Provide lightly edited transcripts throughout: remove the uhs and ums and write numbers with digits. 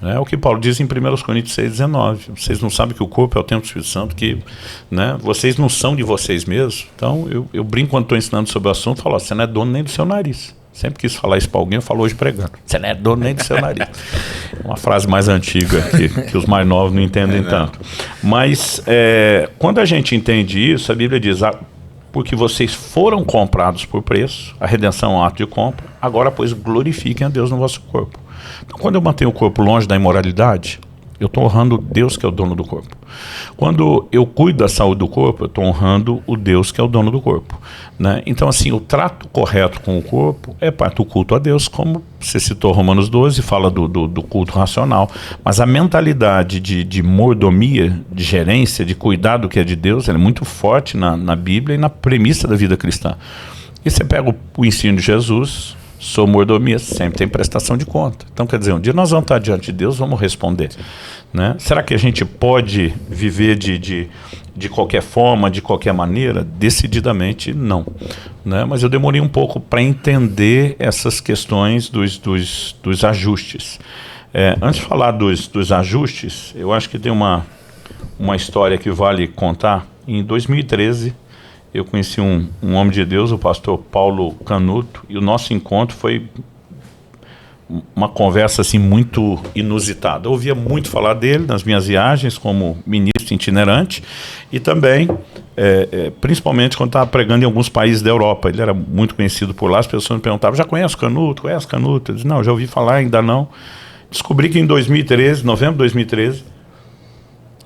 É o que Paulo diz em 1 Coríntios 6,19. Vocês não sabem que o corpo é o templo do Espírito Santo, que, né, vocês não são de vocês mesmos. Então eu brinco quando estou ensinando sobre o assunto, falo, você não é dono nem do seu nariz. Sempre quis falar isso para alguém, eu falo hoje pregando. Você não é dono nem do seu nariz. Uma frase mais antiga que os mais novos não entendem tanto. Mas quando a gente entende isso, a Bíblia diz, porque vocês foram comprados por preço, a redenção é um ato de compra, agora pois glorifiquem a Deus no vosso corpo. Então, quando eu mantenho o corpo longe da imoralidade, eu estou honrando Deus que é o dono do corpo. Quando eu cuido da saúde do corpo, eu estou honrando o Deus que é o dono do corpo, né? Então assim, o trato correto com o corpo é parte do culto a Deus, como você citou Romanos 12, fala do culto racional, mas a mentalidade de mordomia, de gerência, de cuidado que é de Deus, ela é muito forte na Bíblia e na premissa da vida cristã. E você pega o ensino de Jesus, sou mordomia, sempre tem prestação de conta. Então quer dizer, um dia nós vamos estar diante de Deus, vamos responder, né? Será que a gente pode viver de qualquer forma, de qualquer maneira? Decididamente não, né? Mas eu demorei um pouco para entender essas questões dos ajustes. Antes de falar dos ajustes, eu acho que tem uma história que vale contar. Em 2013, eu conheci um homem de Deus, o pastor Paulo Canuto, e o nosso encontro foi uma conversa assim muito inusitada. Eu ouvia muito falar dele nas minhas viagens como ministro itinerante e também, principalmente quando estava pregando em alguns países da Europa. Ele era muito conhecido por lá, as pessoas me perguntavam, já conhece o Canuto? Conhece o Canuto? Eu disse, não, já ouvi falar, ainda não. Descobri que em 2013, novembro de 2013...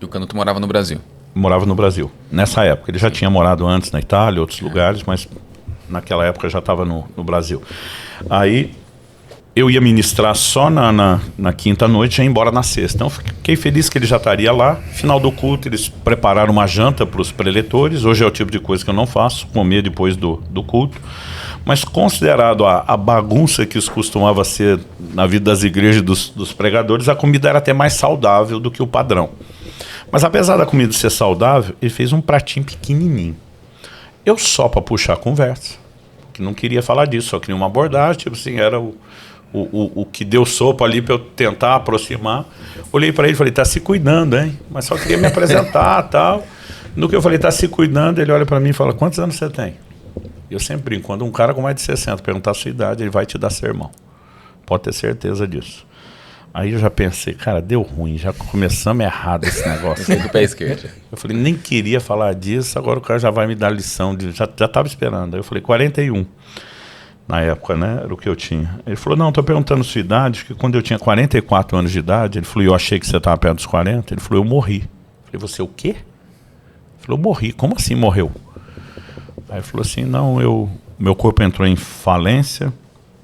E o Canuto morava no Brasil? Morava no Brasil, nessa época. Ele já tinha morado antes na Itália, outros lugares, mas naquela época já estava no Brasil. Aí eu ia ministrar só na quinta noite e ia embora na sexta. Então fiquei feliz que ele já estaria lá. Final do culto, eles prepararam uma janta para os preletores. Hoje é o tipo de coisa que eu não faço, comer depois do culto. Mas considerado a bagunça que isso costumava ser na vida das igrejas dos pregadores, a comida era até mais saudável do que o padrão. Mas apesar da comida ser saudável, ele fez um pratinho pequenininho. Eu só para puxar a conversa, que não queria falar disso, só queria uma abordagem, tipo assim, era o que deu sopa ali para eu tentar aproximar. Olhei para ele e falei, tá se cuidando, hein? Mas só queria me apresentar, tal. No que eu falei, tá se cuidando, ele olha para mim e fala, quantos anos você tem? Eu sempre brinco, quando um cara com mais de 60 perguntar a sua idade, ele vai te dar sermão. Pode ter certeza disso. Aí eu já pensei, cara, deu ruim, já começamos errado esse negócio. Do pé esquerdo. Eu falei, nem queria falar disso, agora o cara já vai me dar lição, já estava esperando. Aí eu falei, 41, na época, né, era o que eu tinha. Ele falou, não, estou perguntando sua idade, porque quando eu tinha 44 anos de idade, ele falou, eu achei que você estava perto dos 40, ele falou, eu morri. Eu falei, você o quê? Ele falou, eu morri, como assim morreu? Aí ele falou assim, não, meu corpo entrou em falência,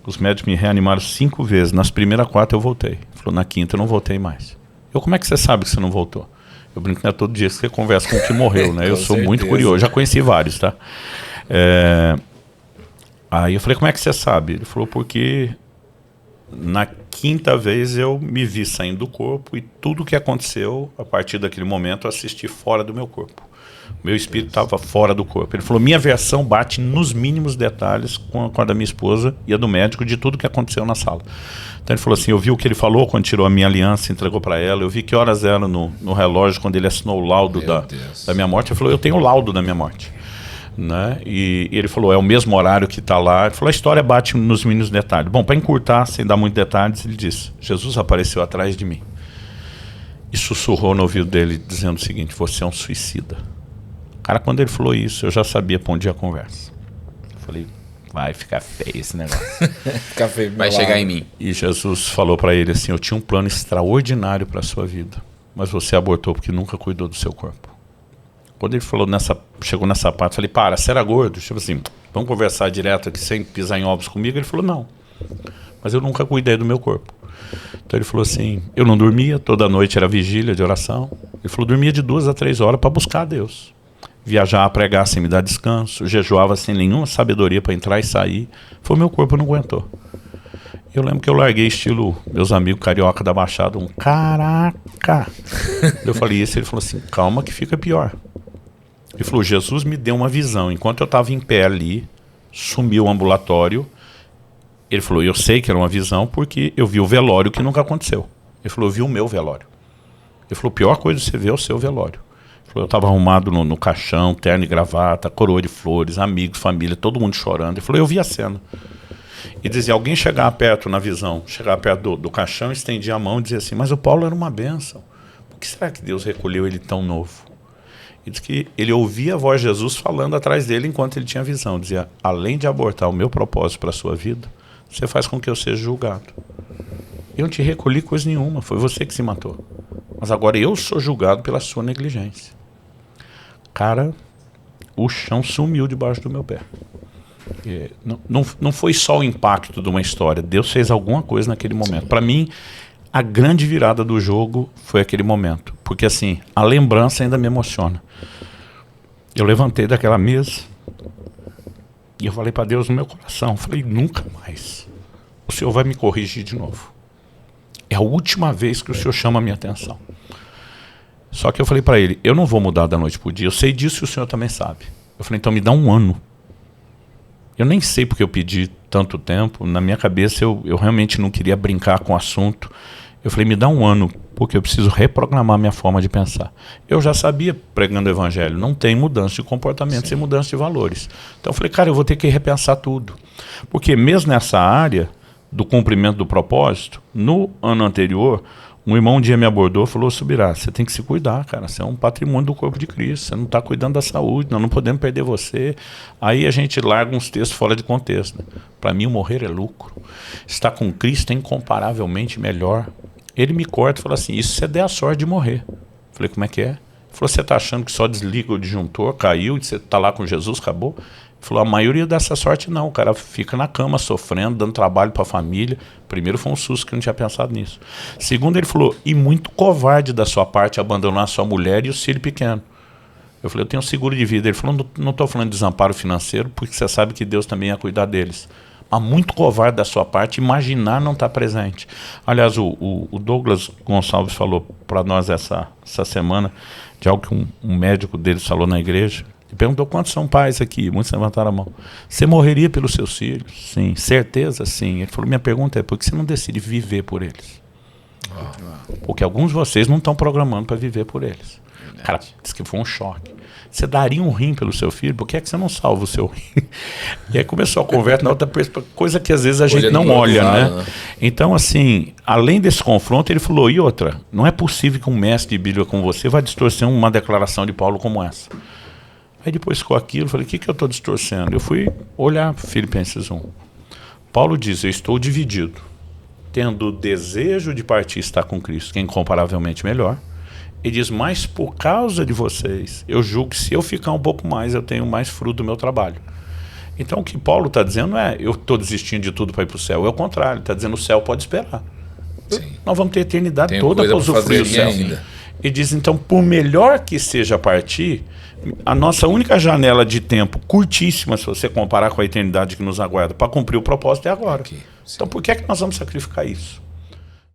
os médicos me reanimaram 5 vezes, nas primeiras 4 eu voltei. Ele falou, na quinta eu não voltei mais. Eu, como é que você sabe que você não voltou? Eu brinco, não é todo dia que você conversa com o que morreu, né? Eu sou muito curioso, já conheci vários, tá? Aí eu falei, como é que você sabe? Ele falou, porque na quinta vez eu me vi saindo do corpo e tudo que aconteceu, a partir daquele momento, eu assisti fora do meu corpo. Meu espírito estava fora do corpo. Ele falou, minha versão bate nos mínimos detalhes com a da minha esposa e a do médico de tudo que aconteceu na sala. Então ele falou assim, eu vi o que ele falou quando tirou a minha aliança, entregou para ela, eu vi que horas eram no relógio quando ele assinou o laudo da minha morte. Ele falou, eu tenho o laudo da minha morte, né? E ele falou, é o mesmo horário que está lá. Ele falou, a história bate nos mínimos detalhes. Bom, para encurtar, sem dar muitos detalhes, ele disse, Jesus apareceu atrás de mim e sussurrou no ouvido dele dizendo o seguinte, você é um suicida. Cara, quando ele falou isso, eu já sabia para onde ia a conversa. Eu falei, vai ficar feio esse negócio. Fica feio, vai chegar em mim. E Jesus falou para ele assim, eu tinha um plano extraordinário para a sua vida, mas você abortou porque nunca cuidou do seu corpo. Quando ele falou chegou nessa parte, eu falei, para, você era gordo? Tipo assim, vamos conversar direto aqui sem pisar em ovos comigo? Ele falou, não, mas eu nunca cuidei do meu corpo. Então ele falou assim, eu não dormia, toda noite era vigília de oração. Ele falou, dormia de 2 a 3 horas para buscar a Deus. Viajar, pregar sem me dar descanso, jejuava sem nenhuma sabedoria para entrar e sair. Foi meu corpo não aguentou. Eu lembro que eu larguei estilo meus amigos carioca da Baixada, um caraca. Eu falei isso, ele falou assim, calma que fica pior. Ele falou, Jesus me deu uma visão, enquanto eu estava em pé ali, sumiu o ambulatório. Ele falou, eu sei que era uma visão porque eu vi o velório que nunca aconteceu. Ele falou, eu vi o meu velório. Ele falou, a pior coisa que você vê é o seu velório. Ele falou, eu estava arrumado no caixão, terno e gravata, coroa de flores, amigos, família, todo mundo chorando. Ele falou, eu vi a cena. E dizia, alguém chegar perto na visão, chegar perto do caixão, estendia a mão e dizia assim, mas o Paulo era uma bênção. Por que será que Deus recolheu ele tão novo? E diz que ele ouvia a voz de Jesus falando atrás dele enquanto ele tinha visão. Dizia, além de abortar o meu propósito para a sua vida, você faz com que eu seja julgado. Eu não te recolhi coisa nenhuma, foi você que se matou. Mas agora eu sou julgado pela sua negligência. Cara, o chão sumiu debaixo do meu pé. Não foi só o impacto de uma história, Deus fez alguma coisa naquele momento. Para mim, a grande virada do jogo foi aquele momento, porque assim, a lembrança ainda me emociona. Eu levantei daquela mesa e eu falei para Deus no meu coração, falei, nunca mais o Senhor vai me corrigir de novo. É a última vez que o Senhor chama a minha atenção. Só que eu falei para ele, eu não vou mudar da noite para o dia, eu sei disso e o Senhor também sabe. Eu falei, então me dá um ano. Eu nem sei porque eu pedi tanto tempo, na minha cabeça eu realmente não queria brincar com o assunto. Eu falei, me dá um ano, porque eu preciso reprogramar minha forma de pensar. Eu já sabia, pregando o evangelho, não tem mudança de comportamento sem mudança de valores. Então eu falei, cara, eu vou ter que repensar tudo. Porque mesmo nessa área do cumprimento do propósito, no ano anterior, um irmão um dia me abordou e falou, Subirá, você tem que se cuidar, cara, você é um patrimônio do corpo de Cristo, você não está cuidando da saúde, nós não podemos perder você. Aí a gente larga uns textos fora de contexto. Né? Para mim, o morrer é lucro. Estar com Cristo é incomparavelmente melhor. Ele me corta e fala assim, isso você der a sorte de morrer. Eu falei, como é que é? Ele falou, você está achando que só desliga o disjuntor, caiu, e você está lá com Jesus, acabou? Ele falou, a maioria dessa sorte não, o cara fica na cama sofrendo, dando trabalho para a família. Primeiro foi um susto que eu não tinha pensado nisso. Segundo, ele falou, e muito covarde da sua parte abandonar a sua mulher e o filho pequeno. Eu falei, eu tenho seguro de vida. Ele falou, não estou falando de desamparo financeiro, porque você sabe que Deus também ia cuidar deles. Mas muito covarde da sua parte imaginar não estar presente. Aliás, o Douglas Gonçalves falou para nós essa semana de algo que um médico deles falou na igreja. Ele perguntou quantos são pais aqui, muitos levantaram a mão. Você morreria pelos seus filhos? Sim. Certeza? Sim. Ele falou, minha pergunta é, por que você não decide viver por eles? Porque alguns de vocês não estão programando para viver por eles. O cara disse que foi um choque. Você daria um rim pelo seu filho? Por que é que você não salva o seu rim? E aí começou a conversa na outra coisa que às vezes a gente não olha, né? Então, assim, além desse confronto, ele falou, e outra, não é possível que um mestre de Bíblia como você vai distorcer uma declaração de Paulo como essa. Aí depois ficou aquilo, eu falei, o que eu estou distorcendo? Eu fui olhar Filipenses 1. Paulo diz, eu estou dividido, tendo o desejo de partir e estar com Cristo, que é incomparavelmente melhor. Ele diz, mas por causa de vocês, eu julgo que se eu ficar um pouco mais, eu tenho mais fruto do meu trabalho. Então o que Paulo está dizendo não é, eu estou desistindo de tudo para ir para o céu, é o contrário, ele está dizendo, o céu pode esperar. Nós vamos ter a eternidade toda para usufruir o céu. E diz, então, por melhor que seja partir, a nossa única janela de tempo, curtíssima, se você comparar com a eternidade que nos aguarda, para cumprir o propósito é agora. Então, por que é que nós vamos sacrificar isso?